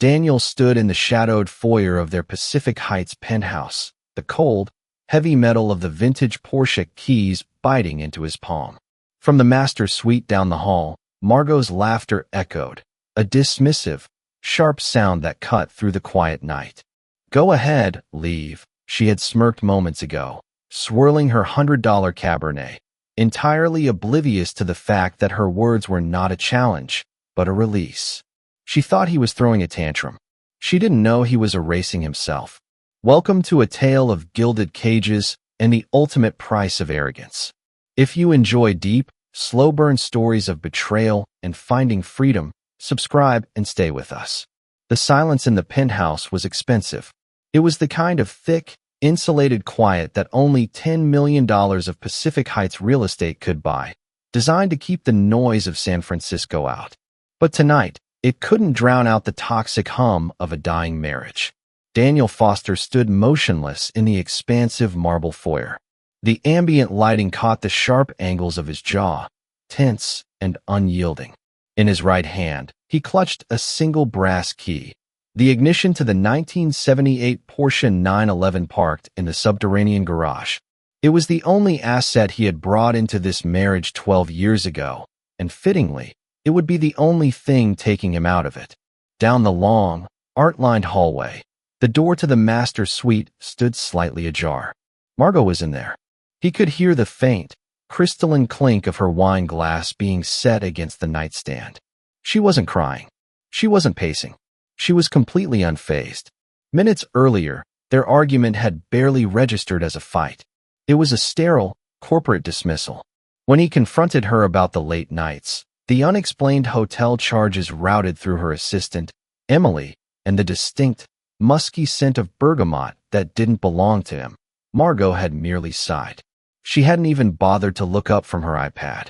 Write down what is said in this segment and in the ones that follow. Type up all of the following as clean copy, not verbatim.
Daniel stood in the shadowed foyer of their Pacific Heights penthouse, the cold, heavy metal of the vintage Porsche keys biting into his palm. From the master suite down the hall, Margot's laughter echoed, a dismissive, sharp sound that cut through the quiet night. "Go ahead, leave," she had smirked moments ago, swirling her $100 Cabernet, entirely oblivious to the fact that her words were not a challenge, but a release. She thought he was throwing a tantrum. She didn't know he was erasing himself. Welcome to a tale of gilded cages and the ultimate price of arrogance. If you enjoy deep, slow-burn stories of betrayal and finding freedom, subscribe and stay with us. The silence in the penthouse was expensive. It was the kind of thick, insulated quiet that only $10 million of Pacific Heights real estate could buy, designed to keep the noise of San Francisco out. But tonight, it couldn't drown out the toxic hum of a dying marriage. Daniel Foster stood motionless in the expansive marble foyer. The ambient lighting caught the sharp angles of his jaw, tense and unyielding. In his right hand, he clutched a single brass key, the ignition to the 1978 Porsche 911 parked in the subterranean garage. It was the only asset he had brought into this marriage 12 years ago, and fittingly, it would be the only thing taking him out of it. Down the long, art-lined hallway, the door to the master suite stood slightly ajar. Margot was in there. He could hear the faint, crystalline clink of her wine glass being set against the nightstand. She wasn't crying. She wasn't pacing. She was completely unfazed. Minutes earlier, their argument had barely registered as a fight. It was a sterile, corporate dismissal. When he confronted her about the late nights, the unexplained hotel charges routed through her assistant, Emily, and the distinct, musky scent of bergamot that didn't belong to him, Margot had merely sighed. She hadn't even bothered to look up from her iPad.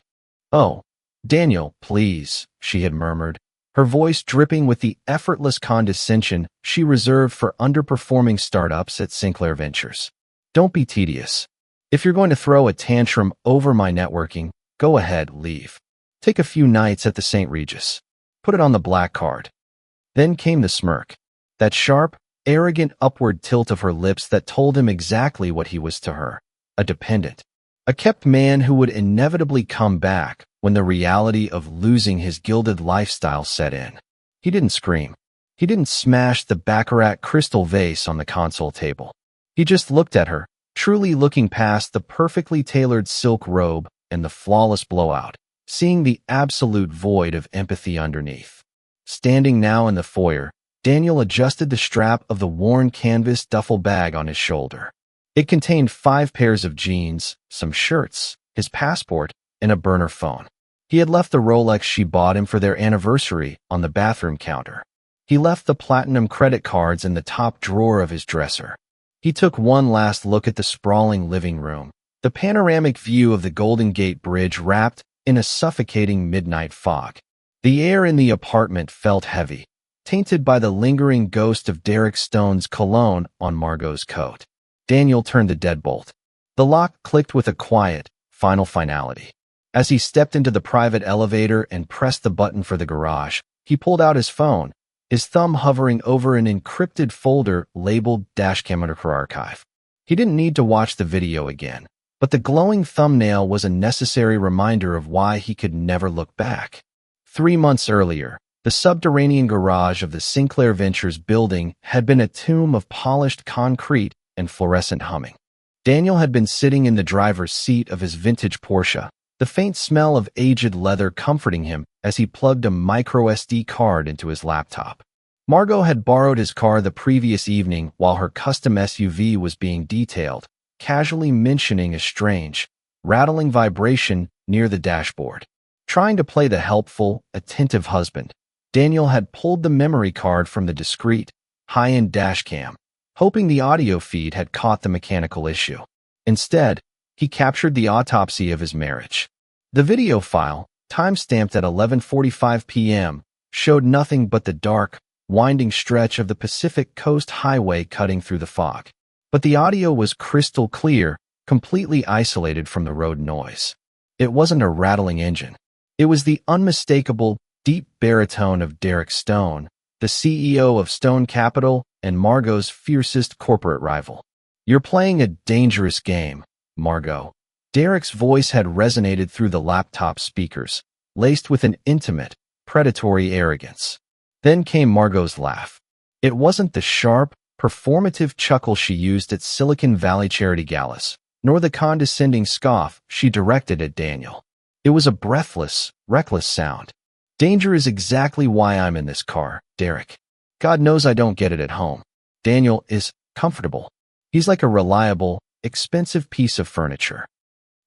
"Oh, Daniel, please," she had murmured, her voice dripping with the effortless condescension she reserved for underperforming startups at Sinclair Ventures. "Don't be tedious. If you're going to throw a tantrum over my networking, go ahead, leave. Take a few nights at the St. Regis. Put it on the black card." Then came the smirk, that sharp, arrogant upward tilt of her lips that told him exactly what he was to her, a dependent, a kept man who would inevitably come back when the reality of losing his gilded lifestyle set in. He didn't scream. He didn't smash the baccarat crystal vase on the console table. He just looked at her, truly looking past the perfectly tailored silk robe and the flawless blowout, seeing the absolute void of empathy underneath. Standing now in the foyer, Daniel adjusted the strap of the worn canvas duffel bag on his shoulder. It contained 5 pairs of jeans, some shirts, his passport, and a burner phone. He had left the Rolex she bought him for their anniversary on the bathroom counter. He left the platinum credit cards in the top drawer of his dresser. He took one last look at the sprawling living room, the panoramic view of the Golden Gate Bridge wrapped in a suffocating midnight fog. The air in the apartment felt heavy, tainted by the lingering ghost of Derek Stone's cologne on Margot's coat. Daniel turned the deadbolt. The lock clicked with a quiet, final finality. As he stepped into the private elevator and pressed the button for the garage, he pulled out his phone, his thumb hovering over an encrypted folder labeled Dashcam Archive. He didn't need to watch the video again, but the glowing thumbnail was a necessary reminder of why he could never look back. 3 months earlier, the subterranean garage of the Sinclair Ventures building had been a tomb of polished concrete and fluorescent humming. Daniel had been sitting in the driver's seat of his vintage Porsche, the faint smell of aged leather comforting him as he plugged a microSD card into his laptop. Margot had borrowed his car the previous evening while her custom SUV was being detailed, casually mentioning a strange, rattling vibration near the dashboard. Trying to play the helpful, attentive husband, Daniel had pulled the memory card from the discreet, high-end dashcam, hoping the audio feed had caught the mechanical issue. Instead, he captured the autopsy of his marriage. The video file, time-stamped at 11:45 p.m., showed nothing but the dark, winding stretch of the Pacific Coast Highway cutting through the fog. But the audio was crystal clear, completely isolated from the road noise. It wasn't a rattling engine. It was the unmistakable, deep baritone of Derek Stone, the CEO of Stone Capital and Margot's fiercest corporate rival. "You're playing a dangerous game, Margot." Derek's voice had resonated through the laptop speakers, laced with an intimate, predatory arrogance. Then came Margot's laugh. It wasn't the sharp, performative chuckle she used at Silicon Valley charity galas, nor the condescending scoff she directed at Daniel. It was a breathless, reckless sound. "Danger is exactly why I'm in this car, Derek. God knows I don't get it at home. Daniel is comfortable. He's like a reliable, expensive piece of furniture."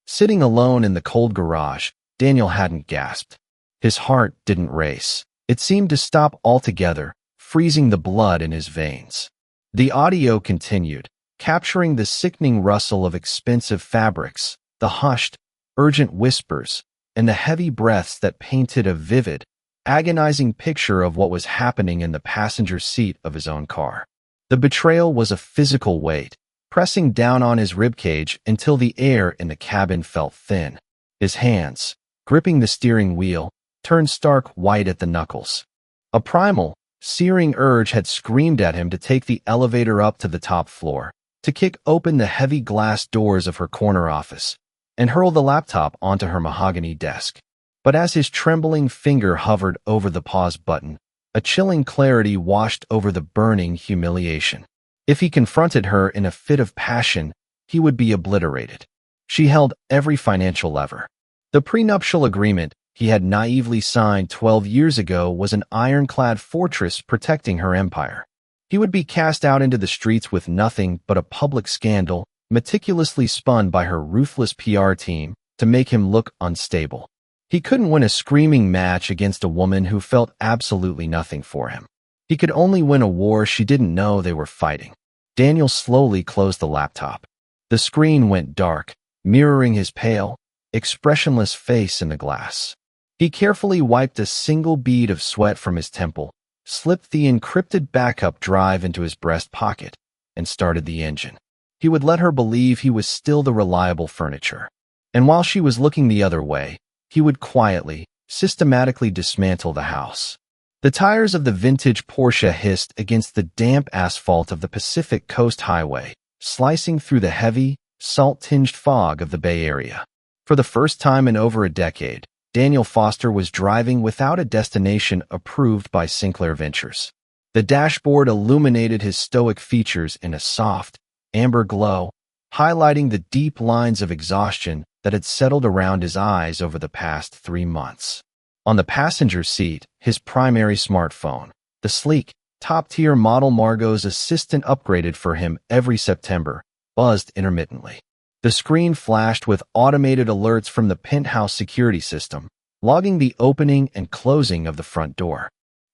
Sitting alone in the cold garage, Daniel hadn't gasped. His heart didn't race. It seemed to stop altogether, freezing the blood in his veins. The audio continued, capturing the sickening rustle of expensive fabrics, the hushed, urgent whispers, and the heavy breaths that painted a vivid, agonizing picture of what was happening in the passenger seat of his own car. The betrayal was a physical weight, pressing down on his ribcage until the air in the cabin felt thin. His hands, gripping the steering wheel, turned stark white at the knuckles. A primal, searing urge had screamed at him to take the elevator up to the top floor, to kick open the heavy glass doors of her corner office, and hurl the laptop onto her mahogany desk. But as his trembling finger hovered over the pause button, a chilling clarity washed over the burning humiliation. If he confronted her in a fit of passion, he would be obliterated. She held every financial lever. The prenuptial agreement he had naively signed 12 years ago was an ironclad fortress protecting her empire. He would be cast out into the streets with nothing but a public scandal, meticulously spun by her ruthless PR team to make him look unstable. He couldn't win a screaming match against a woman who felt absolutely nothing for him. He could only win a war she didn't know they were fighting. Daniel slowly closed the laptop. The screen went dark, mirroring his pale, expressionless face in the glass. He carefully wiped a single bead of sweat from his temple, slipped the encrypted backup drive into his breast pocket, and started the engine. He would let her believe he was still the reliable furniture. And while she was looking the other way, he would quietly, systematically dismantle the house. The tires of the vintage Porsche hissed against the damp asphalt of the Pacific Coast Highway, slicing through the heavy, salt-tinged fog of the Bay Area. For the first time in over a decade, Daniel Foster was driving without a destination approved by Sinclair Ventures. The dashboard illuminated his stoic features in a soft, amber glow, highlighting the deep lines of exhaustion that had settled around his eyes over the past 3 months. On the passenger seat, his primary smartphone, the sleek, top-tier model Margot's assistant upgraded for him every September, buzzed intermittently. The screen flashed with automated alerts from the penthouse security system, logging the opening and closing of the front door.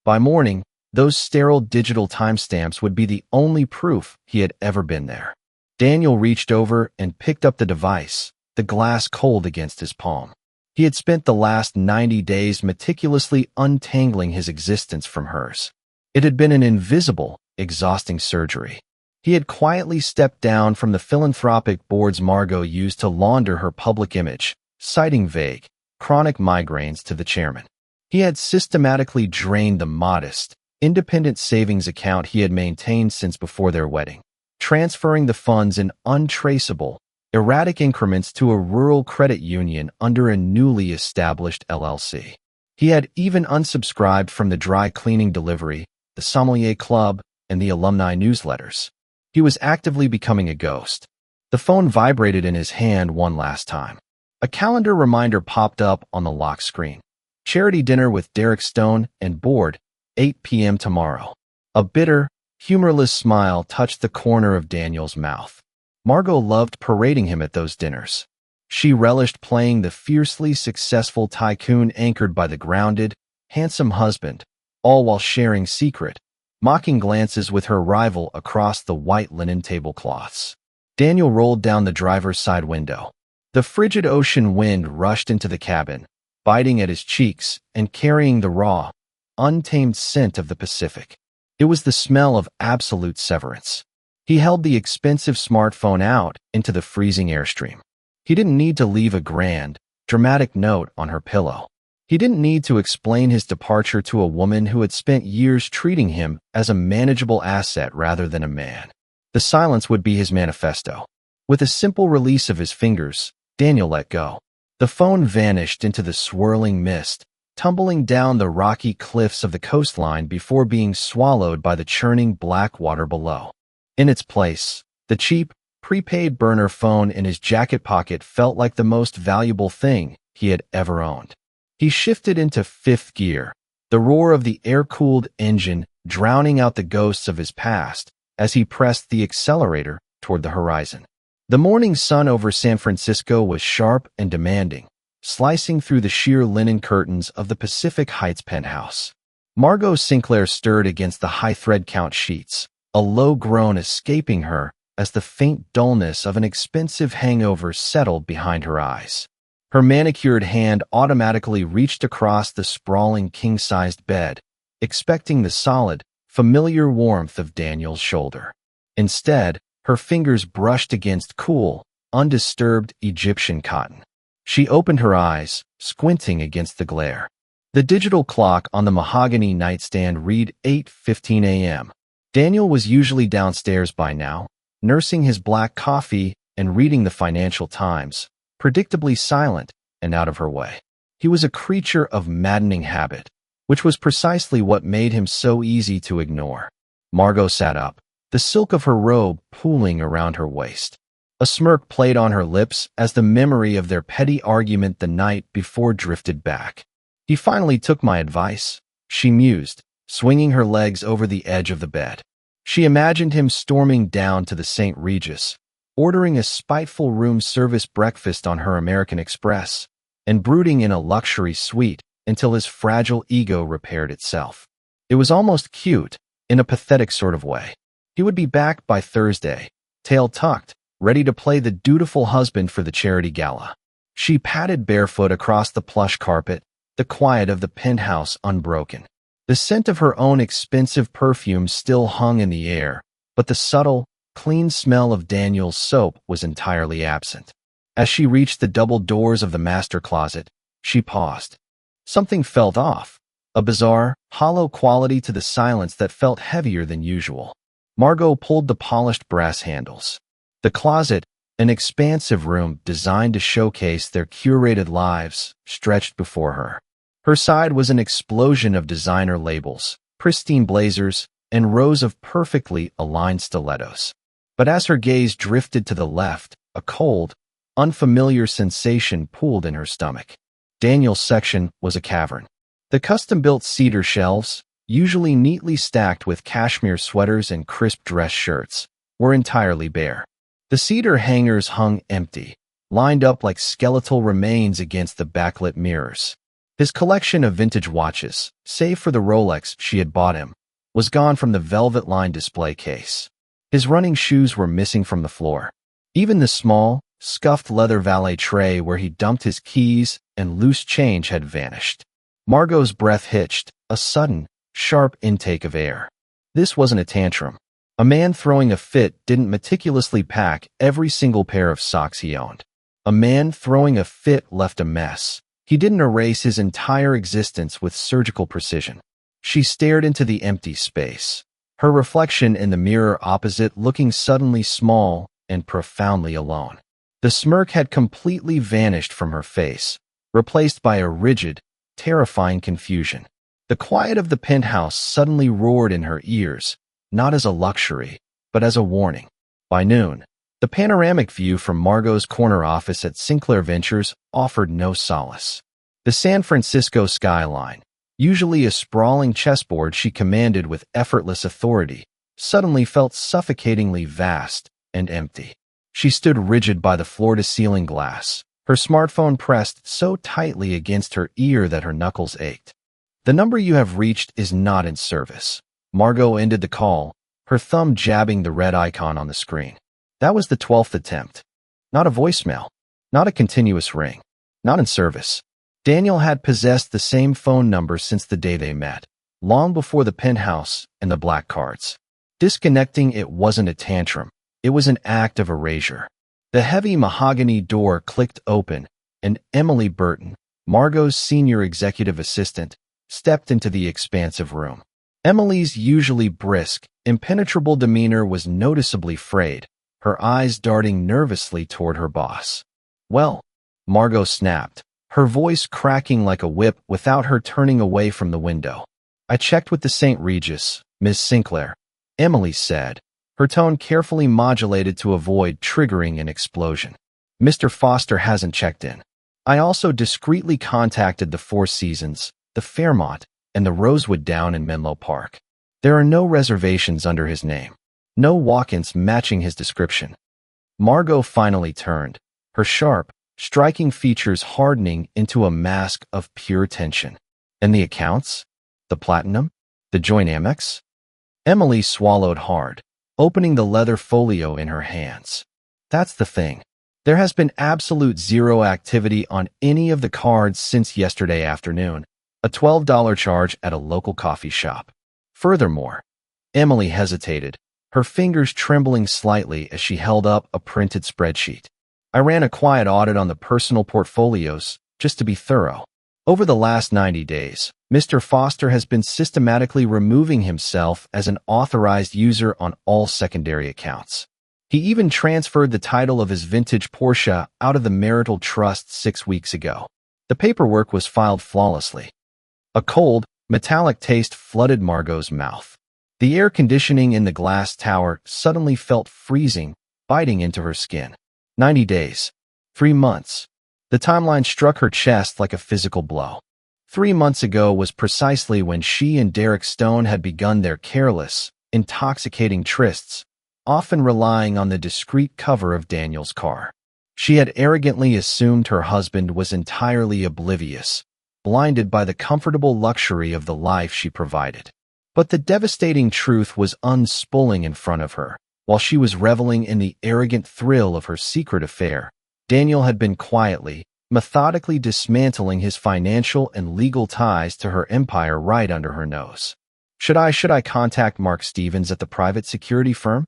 By morning, those sterile digital timestamps would be the only proof he had ever been there. Daniel reached over and picked up the device, the glass cold against his palm. He had spent the last 90 days meticulously untangling his existence from hers. It had been an invisible, exhausting surgery. He had quietly stepped down from the philanthropic boards Margot used to launder her public image, citing vague, chronic migraines to the chairman. He had systematically drained the modest, independent savings account he had maintained since before their wedding, transferring the funds in untraceable, erratic increments to a rural credit union under a newly established LLC. He had even unsubscribed from the dry cleaning delivery, the sommelier club, and the alumni newsletters. He was actively becoming a ghost. The phone vibrated in his hand one last time. A calendar reminder popped up on the lock screen. Charity dinner with Derek Stone and board, 8 p.m. tomorrow. A bitter, humorless smile touched the corner of Daniel's mouth. Margot loved parading him at those dinners. She relished playing the fiercely successful tycoon anchored by the grounded, handsome husband, all while sharing secret, mocking glances with her rival across the white linen tablecloths. Daniel rolled down the driver's side window. The frigid ocean wind rushed into the cabin, biting at his cheeks and carrying the raw, untamed scent of the Pacific. It was the smell of absolute severance. He held the expensive smartphone out into the freezing airstream. He didn't need to leave a grand, dramatic note on her pillow. He didn't need to explain his departure to a woman who had spent years treating him as a manageable asset rather than a man. The silence would be his manifesto. With a simple release of his fingers, Daniel let go. The phone vanished into the swirling mist, tumbling down the rocky cliffs of the coastline before being swallowed by the churning black water below. In its place, the cheap, prepaid burner phone in his jacket pocket felt like the most valuable thing he had ever owned. He shifted into fifth gear, the roar of the air-cooled engine drowning out the ghosts of his past as he pressed the accelerator toward the horizon. The morning sun over San Francisco was sharp and demanding, slicing through the sheer linen curtains of the Pacific Heights penthouse. Margot Sinclair stirred against the high thread count sheets, a low groan escaping her as the faint dullness of an expensive hangover settled behind her eyes. Her manicured hand automatically reached across the sprawling king-sized bed, expecting the solid, familiar warmth of Daniel's shoulder. Instead, her fingers brushed against cool, undisturbed Egyptian cotton. She opened her eyes, squinting against the glare. The digital clock on the mahogany nightstand read 8:15 a.m. Daniel was usually downstairs by now, nursing his black coffee and reading the Financial Times, predictably silent and out of her way. He was a creature of maddening habit, which was precisely what made him so easy to ignore. Margot sat up, the silk of her robe pooling around her waist. A smirk played on her lips as the memory of their petty argument the night before drifted back. "He finally took my advice," she mused, swinging her legs over the edge of the bed. She imagined him storming down to the St. Regis, ordering a spiteful room service breakfast on her American Express, and brooding in a luxury suite until his fragile ego repaired itself. It was almost cute, in a pathetic sort of way. He would be back by Thursday, tail tucked, ready to play the dutiful husband for the charity gala. She padded barefoot across the plush carpet, the quiet of the penthouse unbroken. The scent of her own expensive perfume still hung in the air, but the subtle, clean smell of Daniel's soap was entirely absent. As she reached the double doors of the master closet, she paused. Something felt off, a bizarre, hollow quality to the silence that felt heavier than usual. Margot pulled the polished brass handles. The closet, an expansive room designed to showcase their curated lives, stretched before her. Her side was an explosion of designer labels, pristine blazers, and rows of perfectly aligned stilettos. But as her gaze drifted to the left, a cold, unfamiliar sensation pooled in her stomach. Daniel's section was a cavern. The custom-built cedar shelves, usually neatly stacked with cashmere sweaters and crisp dress shirts, were entirely bare. The cedar hangers hung empty, lined up like skeletal remains against the backlit mirrors. His collection of vintage watches, save for the Rolex she had bought him, was gone from the velvet-lined display case. His running shoes were missing from the floor. Even the small, scuffed leather valet tray where he dumped his keys and loose change had vanished. Margot's breath hitched, a sudden, sharp intake of air. This wasn't a tantrum. A man throwing a fit didn't meticulously pack every single pair of socks he owned. A man throwing a fit left a mess. He didn't erase his entire existence with surgical precision. She stared into the empty space, her reflection in the mirror opposite looking suddenly small and profoundly alone. The smirk had completely vanished from her face, replaced by a rigid, terrifying confusion. The quiet of the penthouse suddenly roared in her ears, not as a luxury, but as a warning. By noon, the panoramic view from Margot's corner office at Sinclair Ventures offered no solace. The San Francisco skyline, usually a sprawling chessboard she commanded with effortless authority, suddenly felt suffocatingly vast and empty. She stood rigid by the floor-to-ceiling glass, her smartphone pressed so tightly against her ear that her knuckles ached. "The number you have reached is not in service." Margot ended the call, her thumb jabbing the red icon on the screen. That was the 12th attempt. Not a voicemail. Not a continuous ring. Not in service. Daniel had possessed the same phone number since the day they met, long before the penthouse and the black cards. Disconnecting it wasn't a tantrum. It was an act of erasure. The heavy mahogany door clicked open, and Emily Burton, Margot's senior executive assistant, stepped into the expansive room. Emily's usually brisk, impenetrable demeanor was noticeably frayed, her eyes darting nervously toward her boss. "Well," Margot snapped, her voice cracking like a whip without her turning away from the window. "I checked with the St. Regis, Miss Sinclair," Emily said, her tone carefully modulated to avoid triggering an explosion. "Mr. Foster hasn't checked in. I also discreetly contacted the Four Seasons, the Fairmont, and the Rosewood Down in Menlo Park. There are no reservations under his name. No walk-ins matching his description." Margot finally turned, her sharp, striking features hardening into a mask of pure tension. "And the accounts? The Platinum? The joint Amex?" Emily swallowed hard, opening the leather folio in her hands. "That's the thing. There has been absolute zero activity on any of the cards since yesterday afternoon, a $12 charge at a local coffee shop. Furthermore," Emily hesitated, her fingers trembling slightly as she held up a printed spreadsheet. "I ran a quiet audit on the personal portfolios, just to be thorough. Over the last 90 days, Mr. Foster has been systematically removing himself as an authorized user on all secondary accounts. He even transferred the title of his vintage Porsche out of the marital trust 6 weeks ago. The paperwork was filed flawlessly." A cold, metallic taste flooded Margot's mouth. The air conditioning in the glass tower suddenly felt freezing, biting into her skin. 90 days. 3 months. The timeline struck her chest like a physical blow. 3 months ago was precisely when she and Derek Stone had begun their careless, intoxicating trysts, often relying on the discreet cover of Daniel's car. She had arrogantly assumed her husband was entirely oblivious, blinded by the comfortable luxury of the life she provided. But the devastating truth was unspooling in front of her. While she was reveling in the arrogant thrill of her secret affair, Daniel had been quietly, methodically dismantling his financial and legal ties to her empire right under her nose. Should I contact Mark Stevens at the private security firm?"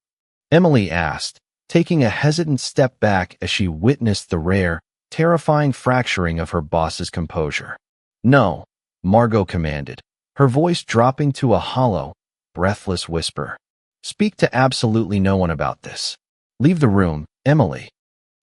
Emily asked, taking a hesitant step back as she witnessed the rare, terrifying fracturing of her boss's composure. "No," Margot commanded, her voice dropping to a hollow, breathless whisper. "Speak to absolutely no one about this. Leave the room, Emily."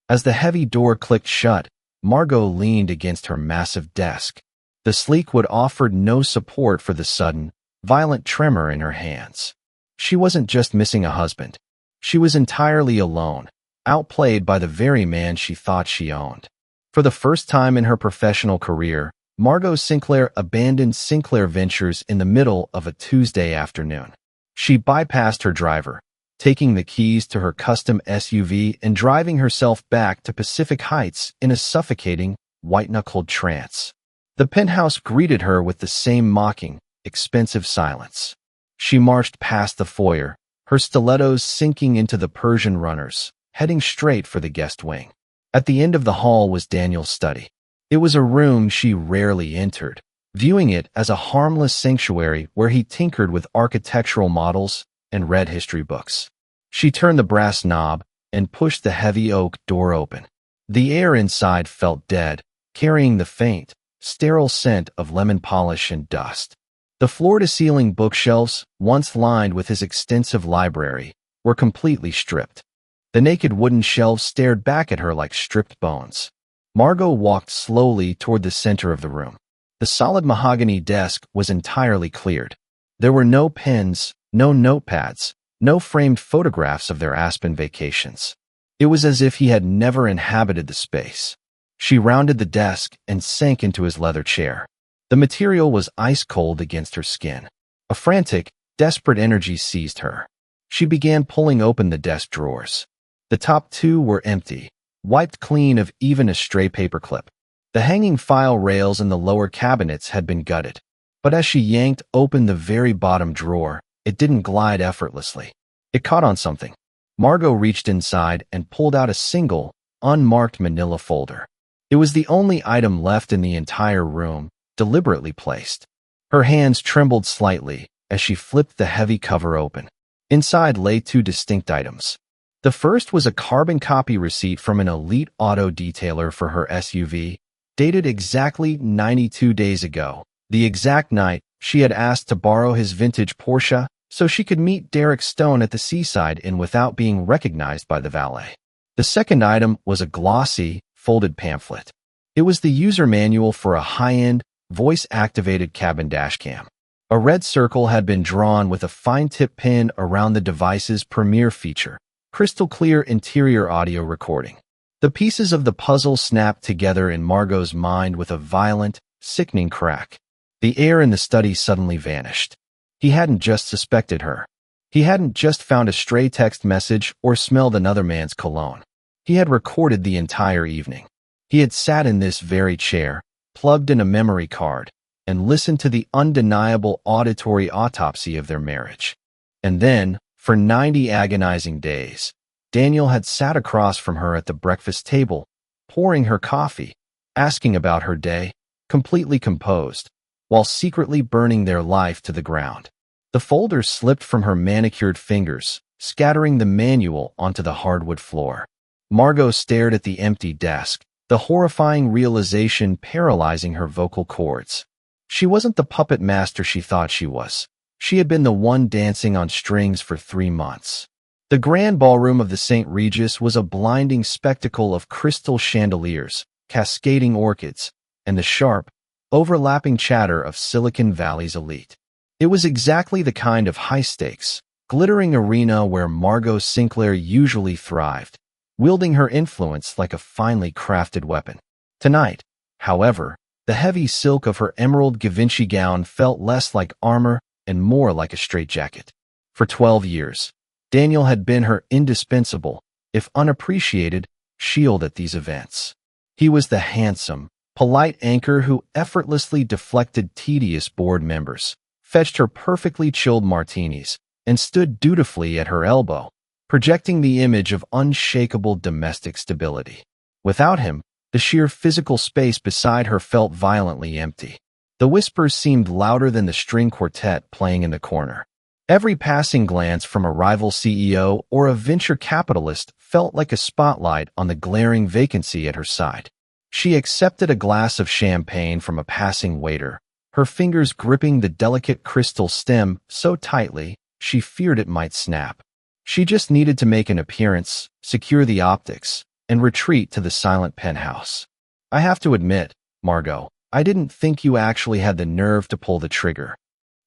As the heavy door clicked shut, Margot leaned against her massive desk. The sleek wood offered no support for the sudden, violent tremor in her hands. She wasn't just missing a husband. She was entirely alone, outplayed by the very man she thought she owned. For the first time in her professional career, Margot Sinclair abandoned Sinclair Ventures in the middle of a Tuesday afternoon. She bypassed her driver, taking the keys to her custom SUV and driving herself back to Pacific Heights in a suffocating, white-knuckled trance. The penthouse greeted her with the same mocking, expensive silence. She marched past the foyer, her stilettos sinking into the Persian runners, heading straight for the guest wing. At the end of the hall was Daniel's study. It was a room she rarely entered, viewing it as a harmless sanctuary where he tinkered with architectural models and read history books. She turned the brass knob and pushed the heavy oak door open. The air inside felt dead, carrying the faint, sterile scent of lemon polish and dust. The floor-to-ceiling bookshelves, once lined with his extensive library, were completely stripped. The naked wooden shelves stared back at her like stripped bones. Margot walked slowly toward the center of the room. The solid mahogany desk was entirely cleared. There were no pens, no notepads, no framed photographs of their Aspen vacations. It was as if he had never inhabited the space. She rounded the desk and sank into his leather chair. The material was ice-cold against her skin. A frantic, desperate energy seized her. She began pulling open the desk drawers. The top 2 were empty, wiped clean of even a stray paperclip. The hanging file rails in the lower cabinets had been gutted. But as she yanked open the very bottom drawer, it didn't glide effortlessly. It caught on something. Margot reached inside and pulled out a single, unmarked manila folder. It was the only item left in the entire room, deliberately placed. Her hands trembled slightly as she flipped the heavy cover open. Inside lay 2 distinct items. The first was a carbon copy receipt from an elite auto detailer for her SUV, dated exactly 92 days ago, the exact night she had asked to borrow his vintage Porsche so she could meet Derek Stone at the Seaside Inn without being recognized by the valet. The second item was a glossy, folded pamphlet. It was the user manual for a high-end, voice-activated cabin dashcam. A red circle had been drawn with a fine-tip pin around the device's premier feature, crystal-clear interior audio recording. The pieces of the puzzle snapped together in Margot's mind with a violent, sickening crack. The air in the study suddenly vanished. He hadn't just suspected her. He hadn't just found a stray text message or smelled another man's cologne. He had recorded the entire evening. He had sat in this very chair, plugged in a memory card, and listened to the undeniable auditory autopsy of their marriage. And then, for 90 agonizing days, Daniel had sat across from her at the breakfast table, pouring her coffee, asking about her day, completely composed, while secretly burning their life to the ground. The folder slipped from her manicured fingers, scattering the manual onto the hardwood floor. Margot stared at the empty desk, the horrifying realization paralyzing her vocal cords. She wasn't the puppet master she thought she was. She had been the one dancing on strings for 3 months. The grand ballroom of the St. Regis was a blinding spectacle of crystal chandeliers, cascading orchids, and the sharp, overlapping chatter of Silicon Valley's elite. It was exactly the kind of high-stakes, glittering arena where Margot Sinclair usually thrived, wielding her influence like a finely crafted weapon. Tonight, however, the heavy silk of her emerald Givenchy gown felt less like armor and more like a straitjacket. For 12 years, Daniel had been her indispensable, if unappreciated, shield at these events. He was the handsome, polite anchor who effortlessly deflected tedious board members, fetched her perfectly chilled martinis, and stood dutifully at her elbow, projecting the image of unshakable domestic stability. Without him, the sheer physical space beside her felt violently empty. The whispers seemed louder than the string quartet playing in the corner. Every passing glance from a rival CEO or a venture capitalist felt like a spotlight on the glaring vacancy at her side. She accepted a glass of champagne from a passing waiter, her fingers gripping the delicate crystal stem so tightly she feared it might snap. She just needed to make an appearance, secure the optics, and retreat to the silent penthouse. I have to admit, Margot, I didn't think you actually had the nerve to pull the trigger.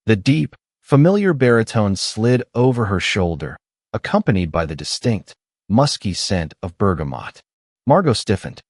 The deep, familiar baritone slid over her shoulder, accompanied by the distinct, musky scent of bergamot. Margot stiffened.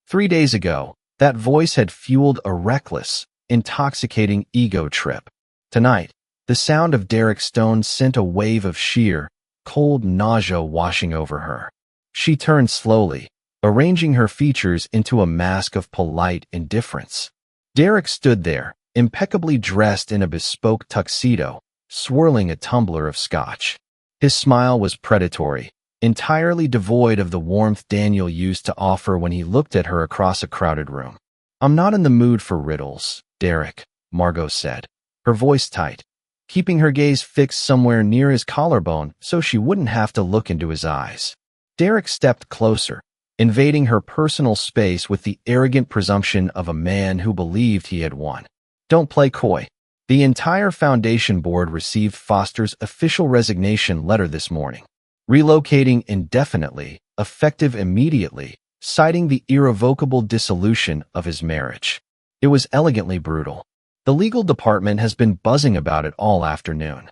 3 days ago, that voice had fueled a reckless, intoxicating ego trip. Tonight, the sound of Derek Stone sent a wave of sheer, cold nausea washing over her. She turned slowly, arranging her features into a mask of polite indifference. Derek stood there, impeccably dressed in a bespoke tuxedo, swirling a tumbler of scotch. His smile was predatory, entirely devoid of the warmth Daniel used to offer when he looked at her across a crowded room. "I'm not in the mood for riddles, Derek," Margot said, her voice tight, keeping her gaze fixed somewhere near his collarbone so she wouldn't have to look into his eyes. Derek stepped closer, invading her personal space with the arrogant presumption of a man who believed he had won. "Don't play coy." The entire foundation board received Foster's official resignation letter this morning, relocating indefinitely, effective immediately, citing the irrevocable dissolution of his marriage. It was elegantly brutal. The legal department has been buzzing about it all afternoon.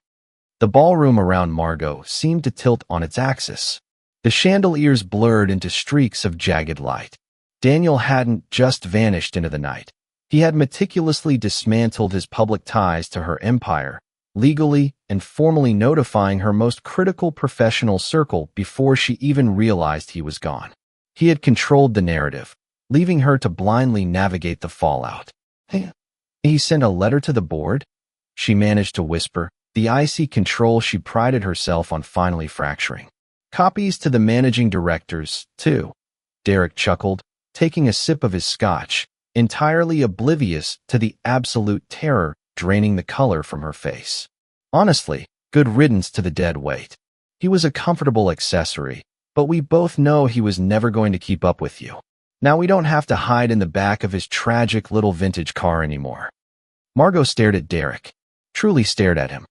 The ballroom around Margot seemed to tilt on its axis. The chandeliers blurred into streaks of jagged light. Daniel hadn't just vanished into the night. He had meticulously dismantled his public ties to her empire, legally and formally notifying her most critical professional circle before she even realized he was gone. He had controlled the narrative, leaving her to blindly navigate the fallout. "He sent a letter to the board?" she managed to whisper, the icy control she prided herself on finally fracturing. "Copies to the managing directors, too," Derek chuckled, taking a sip of his scotch, entirely oblivious to the absolute terror draining the color from her face. "Honestly, good riddance to the dead weight. He was a comfortable accessory, but we both know he was never going to keep up with you." Now we don't have to hide in the back of his tragic little vintage car anymore. Margot stared at Derek, truly stared at him.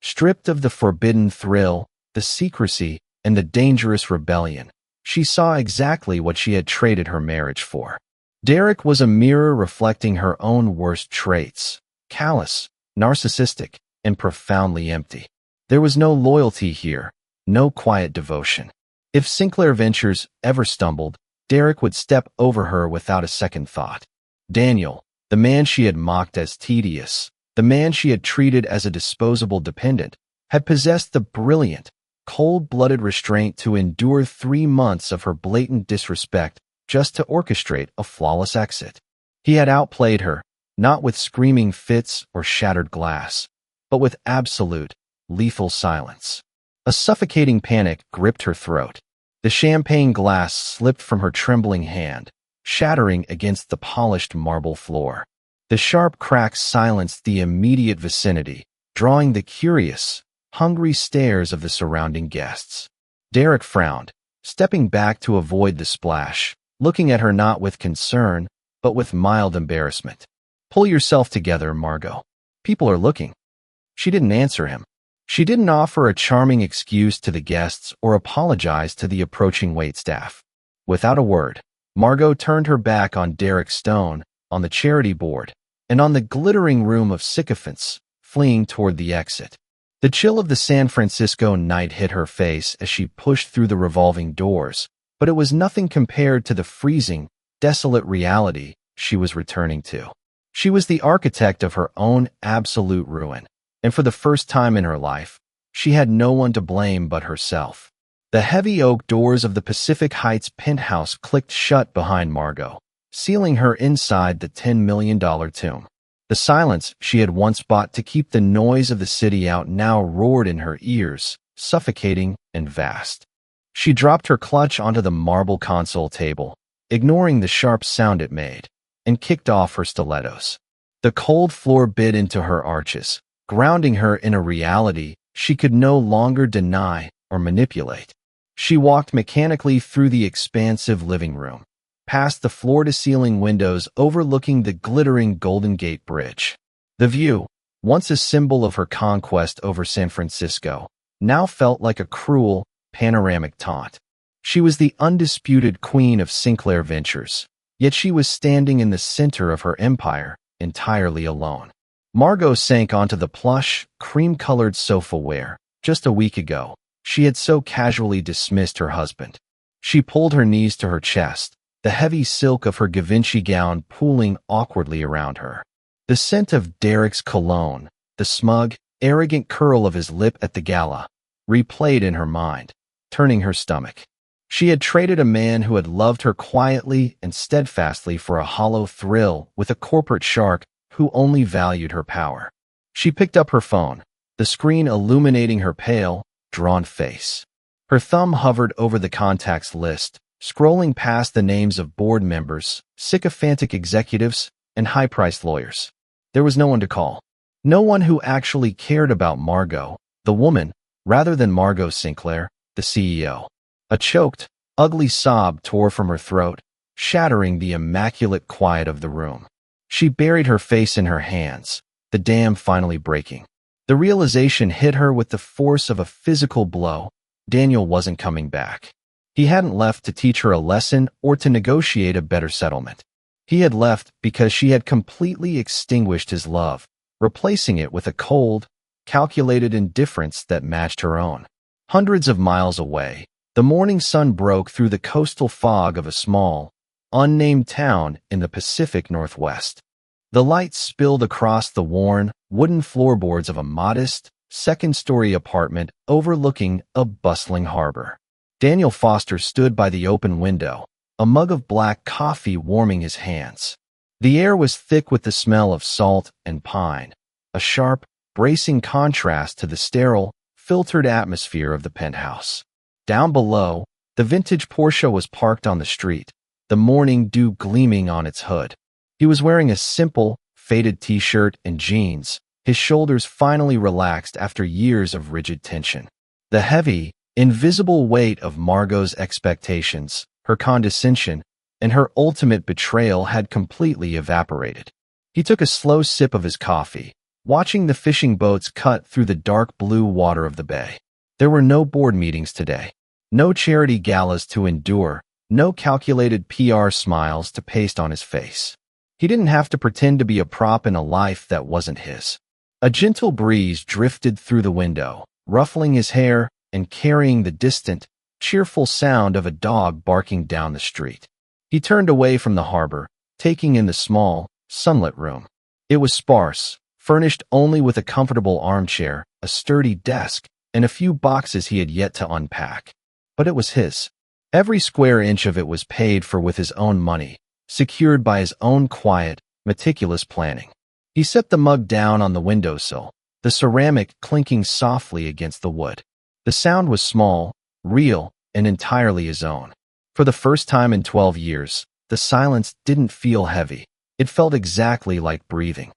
Stripped of the forbidden thrill, the secrecy, and the dangerous rebellion, she saw exactly what she had traded her marriage for. Derek was a mirror reflecting her own worst traits: callous, narcissistic, and profoundly empty. There was no loyalty here, no quiet devotion. If Sinclair Ventures ever stumbled, Derek would step over her without a second thought. Daniel, the man she had mocked as tedious, the man she had treated as a disposable dependent, had possessed the brilliant, cold-blooded restraint to endure 3 months of her blatant disrespect just to orchestrate a flawless exit. He had outplayed her, not with screaming fits or shattered glass, but with absolute, lethal silence. A suffocating panic gripped her throat. The champagne glass slipped from her trembling hand, shattering against the polished marble floor. The sharp cracks silenced the immediate vicinity, drawing the curious, hungry stares of the surrounding guests. Derek frowned, stepping back to avoid the splash, looking at her not with concern, but with mild embarrassment. "Pull yourself together, Margot. People are looking." She didn't answer him. She didn't offer a charming excuse to the guests or apologize to the approaching waitstaff. Without a word, Margot turned her back on Derek Stone, on the charity board, and on the glittering room of sycophants, fleeing toward the exit. The chill of the San Francisco night hit her face as she pushed through the revolving doors, but it was nothing compared to the freezing, desolate reality she was returning to. She was the architect of her own absolute ruin, and for the first time in her life, she had no one to blame but herself. The heavy oak doors of the Pacific Heights penthouse clicked shut behind Margot, sealing her inside the $10 million tomb. The silence she had once bought to keep the noise of the city out now roared in her ears, suffocating and vast. She dropped her clutch onto the marble console table, ignoring the sharp sound it made, and kicked off her stilettos. The cold floor bit into her arches, grounding her in a reality she could no longer deny or manipulate. She walked mechanically through the expansive living room, past the floor-to-ceiling windows overlooking the glittering Golden Gate Bridge. The view, once a symbol of her conquest over San Francisco, now felt like a cruel, panoramic taunt. She was the undisputed queen of Sinclair Ventures, yet she was standing in the center of her empire, entirely alone. Margot sank onto the plush, cream-colored sofa where, just a week ago, she had so casually dismissed her husband. She pulled her knees to her chest, the heavy silk of her Givenchy gown pooling awkwardly around her. The scent of Derek's cologne, the smug, arrogant curl of his lip at the gala, replayed in her mind, turning her stomach. She had traded a man who had loved her quietly and steadfastly for a hollow thrill with a corporate shark who only valued her power. She picked up her phone, the screen illuminating her pale, drawn face. Her thumb hovered over the contacts list, scrolling past the names of board members, sycophantic executives, and high-priced lawyers. There was no one to call. No one who actually cared about Margot, the woman, rather than Margot Sinclair, the CEO. A choked, ugly sob tore from her throat, shattering the immaculate quiet of the room. She buried her face in her hands, the dam finally breaking. The realization hit her with the force of a physical blow. Daniel wasn't coming back. He hadn't left to teach her a lesson or to negotiate a better settlement. He had left because she had completely extinguished his love, replacing it with a cold, calculated indifference that matched her own. Hundreds of miles away, the morning sun broke through the coastal fog of a small, unnamed town in the Pacific Northwest. The light spilled across the worn, wooden floorboards of a modest, second-story apartment overlooking a bustling harbor. Daniel Foster stood by the open window, a mug of black coffee warming his hands. The air was thick with the smell of salt and pine, a sharp, bracing contrast to the sterile, filtered atmosphere of the penthouse. Down below, the vintage Porsche was parked on the street, the morning dew gleaming on its hood. He was wearing a simple, faded t-shirt and jeans, his shoulders finally relaxed after years of rigid tension. The heavy, invisible weight of Margot's expectations, her condescension, and her ultimate betrayal had completely evaporated. He took a slow sip of his coffee, watching the fishing boats cut through the dark blue water of the bay. There were no board meetings today, no charity galas to endure, no calculated PR smiles to paste on his face. He didn't have to pretend to be a prop in a life that wasn't his. A gentle breeze drifted through the window, ruffling his hair and carrying the distant, cheerful sound of a dog barking down the street. He turned away from the harbor, taking in the small, sunlit room. It was sparse, furnished only with a comfortable armchair, a sturdy desk, and a few boxes he had yet to unpack. But it was his. Every square inch of it was paid for with his own money, secured by his own quiet, meticulous planning. He set the mug down on the windowsill, the ceramic clinking softly against the wood. The sound was small, real, and entirely his own. For the first time in 12 years, the silence didn't feel heavy. It felt exactly like breathing.